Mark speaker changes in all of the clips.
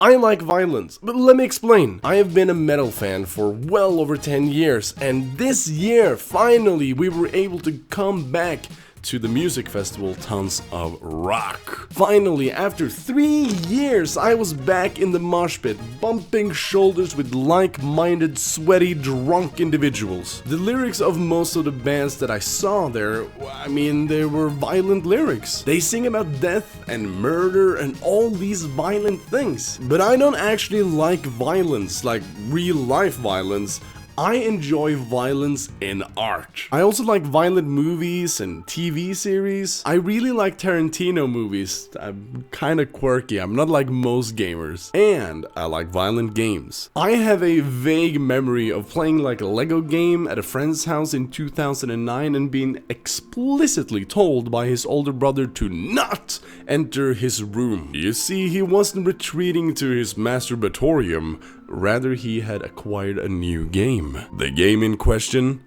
Speaker 1: I like violence, but let me explain. I have been a metal fan for well over 10 years, and this year, finally, we were able to come back to the music festival Tons of Rock. Finally, after 3 years, I was back in the mosh pit, bumping shoulders with like-minded, sweaty, drunk individuals. The lyrics of most of the bands that I saw there, I mean, they were violent lyrics. They sing about death and murder and all these violent things. But I don't actually like violence, like real-life violence. I enjoy violence in art. I also like violent movies and TV series. I really like Tarantino movies. I'm kinda quirky, I'm not like most gamers. And I like violent games. I have a vague memory of playing like a Lego game at a friend's house in 2009 and being explicitly told by his older brother to not enter his room. You see, he wasn't retreating to his masturbatorium. Rather, he had acquired a new game. The game in question?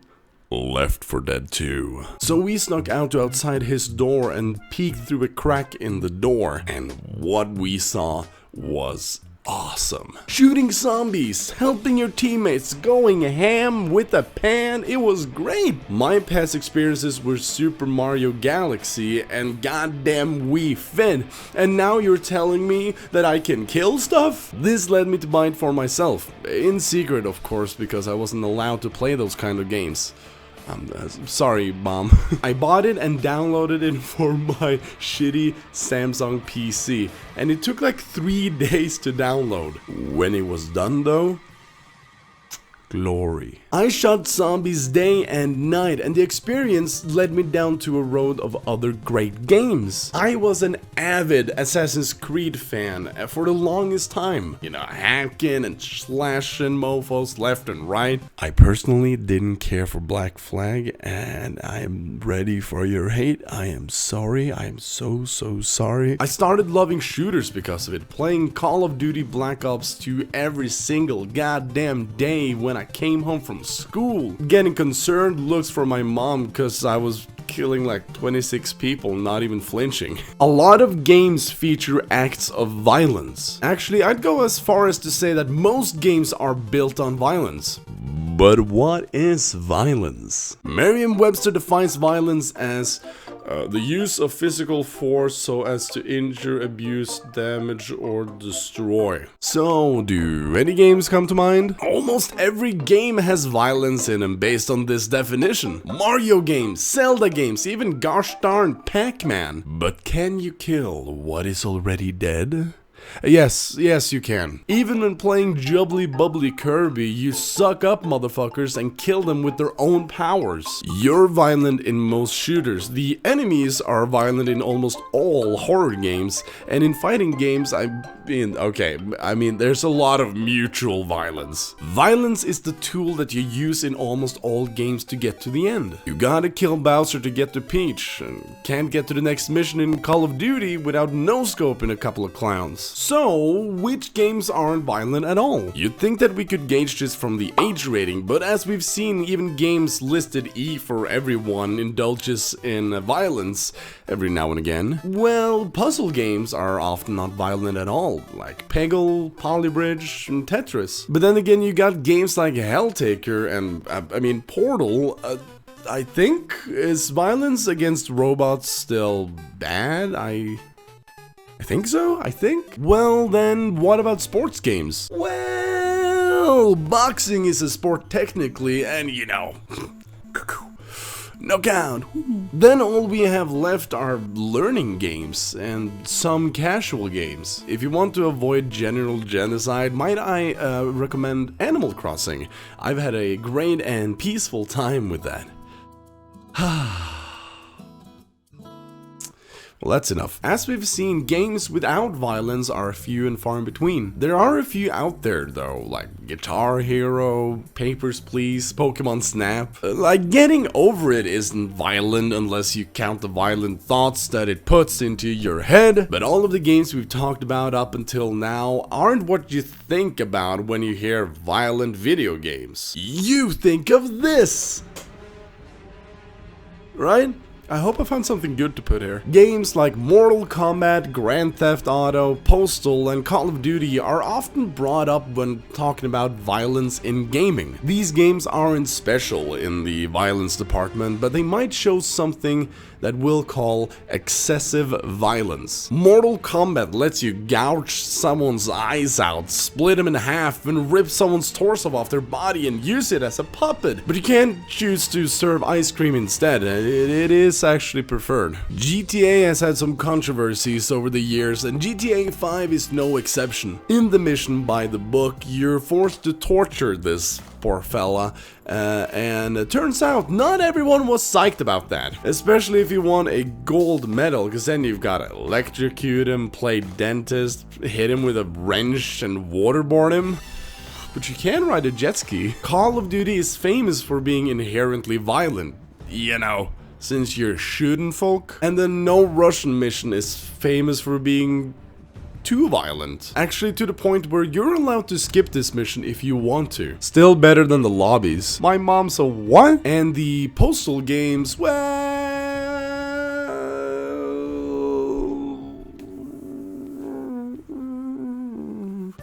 Speaker 1: Left 4 Dead 2. So we snuck out to outside his door and peeked through a crack in the door. And what we saw was awesome. Shooting zombies, helping your teammates, going ham with a pan, it was great. My past experiences were Super Mario Galaxy and goddamn Wii Fit, and now you're telling me that I can kill stuff? This led me to buy it for myself, in secret of course, because I wasn't allowed to play those kind of games. I'm sorry, Mom. I bought it and downloaded it for my shitty Samsung PC, and it took like 3 days to download. When it was done though, glory. I shot zombies day and night, and the experience led me down to a road of other great games. I was an avid Assassin's Creed fan for the longest time. You know, hacking and slashing mofos left and right. I personally didn't care for Black Flag, and I am ready for your hate. I am sorry. I am so sorry. I started loving shooters because of it, playing Call of Duty Black Ops 2 every single goddamn day when I came home from school, getting concerned looks from my mom because I was killing like 26 people, not even flinching. A lot of games feature acts of violence. Actually, I'd go as far as to say that most games are built on violence. But what is violence? Merriam-Webster defines violence as the use of physical force so as to injure, abuse, damage, or destroy. So, do any games come to mind? Almost every game has violence in them based on this definition. Mario games, Zelda games, even gosh darn Pac-Man. But can you kill what is already dead? Yes, you can. Even when playing Jubbly Bubbly Kirby, you suck up motherfuckers and kill them with their own powers. You're violent in most shooters. The enemies are violent in almost all horror games. And in fighting games, I mean, there's a lot of mutual violence. Violence is the tool that you use in almost all games to get to the end. You gotta kill Bowser to get to Peach, and can't get to the next mission in Call of Duty without no-scoping a couple of clowns. So, which games aren't violent at all? You'd think that we could gauge this from the age rating, but as we've seen, even games listed E for everyone indulges in violence every now and again. Well, puzzle games are often not violent at all, like Peggle, Polybridge, and Tetris. But then again, you got games like Helltaker and, Portal. I think, is violence against robots still bad? I think so, Well then, what about sports games? Well, boxing is a sport technically, and you know, knockout. Then all we have left are learning games and some casual games. If you want to avoid general genocide, might I recommend Animal Crossing. I've had a great and peaceful time with that. Well, that's enough. As we've seen, games without violence are few and far in between. There are a few out there though, like Guitar Hero, Papers, Please, Pokemon Snap. Like, getting over it isn't violent unless you count the violent thoughts that it puts into your head. But all of the games we've talked about up until now aren't what you think about when you hear violent video games. You think of this! Right? I hope I found something good to put here. Games like Mortal Kombat, Grand Theft Auto, Postal, and Call of Duty are often brought up when talking about violence in gaming. These games aren't special in the violence department, but they might show something that we'll call excessive violence. Mortal Kombat lets you gouge someone's eyes out, split them in half, and rip someone's torso off their body and use it as a puppet. But you can't choose to serve ice cream instead. It is actually preferred. GTA has had some controversies over the years, and GTA 5 is no exception. In the mission by the book, you're forced to torture this poor fella, and it turns out not everyone was psyched about that. Especially if you want a gold medal, because then you've got to electrocute him, play dentist, hit him with a wrench, and waterboard him. But you can ride a jet ski. Call of Duty is famous for being inherently violent, you know, since you're shooting folk. And the No Russian mission is famous for being too violent. Actually, to the point where you're allowed to skip this mission if you want to. Still better than the lobbies. My mom's a what? And the Postal games, well,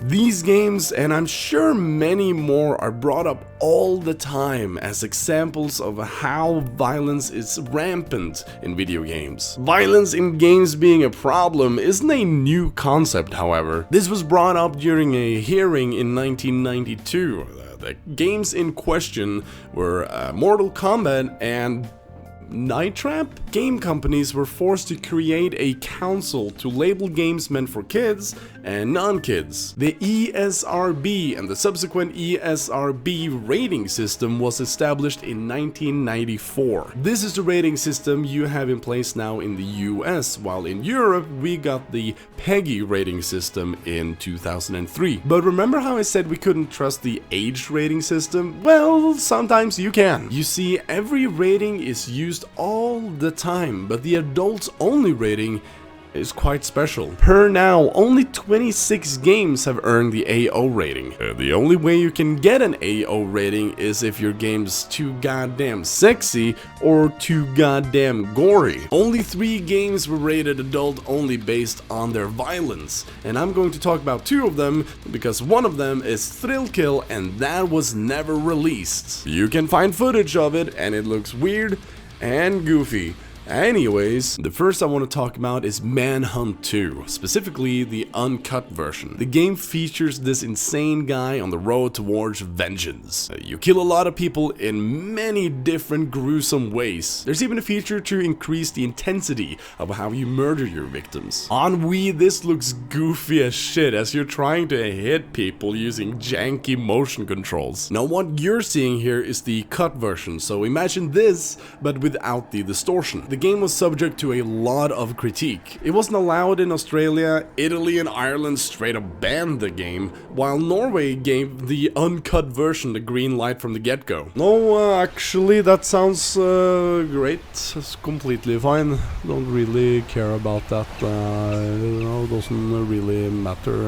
Speaker 1: these games, and I'm sure many more, are brought up all the time as examples of how violence is rampant in video games. Violence in games being a problem isn't a new concept, however. This was brought up during a hearing in 1992. The games in question were Mortal Kombat and Night Trap. Game companies were forced to create a council to label games meant for kids and non-kids. The ESRB and the subsequent ESRB rating system was established in 1994. This is the rating system you have in place now in the US, while in Europe we got the PEGI rating system in 2003. But remember how I said we couldn't trust the age rating system? Well, sometimes you can. You see, every rating is used all the time, but the adults only rating is quite special. Per now, only 26 games have earned the AO rating. The only way you can get an AO rating is if your game's too goddamn sexy or too goddamn gory. Only 3 games were rated adult only based on their violence, and I'm going to talk about 2 of them because one of them is Thrill Kill, and that was never released. You can find footage of it and it looks weird and goofy. Anyways, the first I want to talk about is Manhunt 2, specifically the uncut version. The game features this insane guy on the road towards vengeance. You kill a lot of people in many different gruesome ways. There's even a feature to increase the intensity of how you murder your victims. On Wii, this looks goofy as shit as you're trying to hit people using janky motion controls. Now what you're seeing here is the cut version, so imagine this but without the distortion. The game was subject to a lot of critique. It wasn't allowed in Australia, Italy and Ireland straight up banned the game, while Norway gave the uncut version the green light from the get-go. No, actually that sounds great. It's completely fine. Don't really care about that. Doesn't really matter.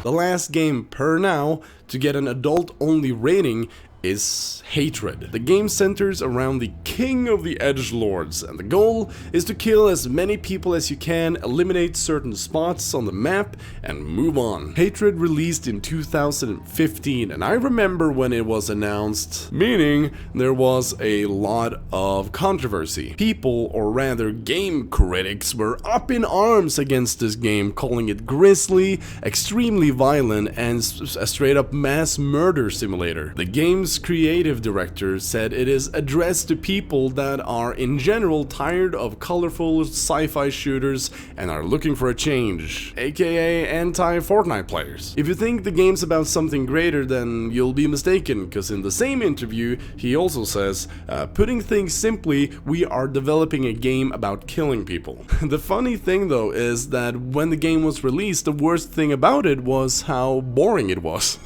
Speaker 1: The last game per now to get an adult-only rating is Hatred. The game centers around the king of the edgelords, and the goal is to kill as many people as you can, eliminate certain spots on the map, and move on. Hatred released in 2015, and I remember when it was announced, meaning there was a lot of controversy. People, or rather game critics, were up in arms against this game, calling it grisly, extremely violent, and a straight up mass murder simulator. The game's creative director said it is addressed to people that are in general tired of colorful sci-fi shooters and are looking for a change, aka anti-Fortnite players. If you think the game's about something greater, then you'll be mistaken, because in the same interview he also says, putting things simply, we are developing a game about killing people. The funny thing though is that when the game was released, the worst thing about it was how boring it was.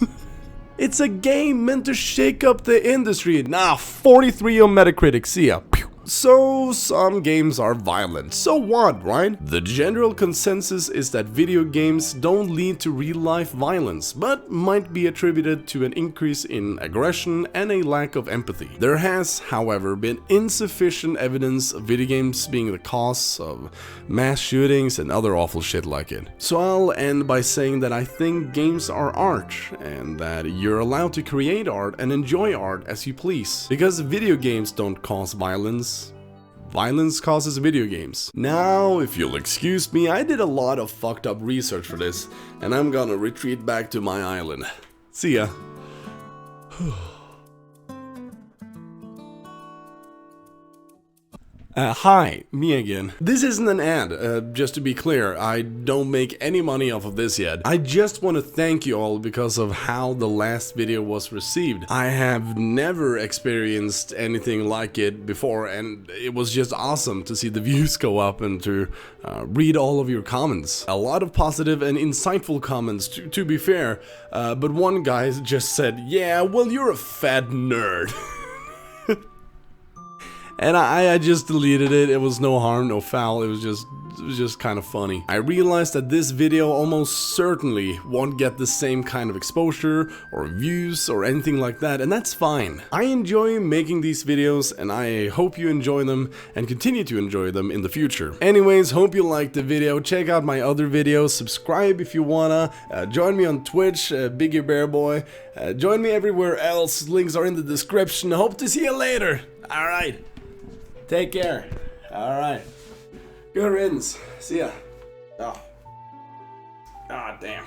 Speaker 1: It's a game meant to shake up the industry. Nah, 43 on Metacritic, see ya. So, some games are violent. So what, right? The general consensus is that video games don't lead to real-life violence, but might be attributed to an increase in aggression and a lack of empathy. There has, however, been insufficient evidence of video games being the cause of mass shootings and other awful shit like it. So I'll end by saying that I think games are art, and that you're allowed to create art and enjoy art as you please. Because video games don't cause violence. Violence causes video games. Now, if you'll excuse me, I did a lot of fucked up research for this, and I'm gonna retreat back to my island. See ya. Hi, me again. This isn't an ad, just to be clear, I don't make any money off of this yet. I just want to thank you all because of how the last video was received. I have never experienced anything like it before, and it was just awesome to see the views go up and to read all of your comments. A lot of positive and insightful comments, to be fair, but one guy just said, "Yeah, well, you're a fat nerd." And I just deleted it. It was no harm, no foul. It was just kind of funny. I realized that this video almost certainly won't get the same kind of exposure or views or anything like that, and that's fine. I enjoy making these videos, and I hope you enjoy them and continue to enjoy them in the future. Anyways, hope you liked the video. Check out my other videos. Subscribe if you wanna. Join me on Twitch, biggiebearboy. Join me everywhere else. Links are in the description. Hope to see you later. All right. Take care. Alright. Good riddance. See ya. Oh. Ah, damn.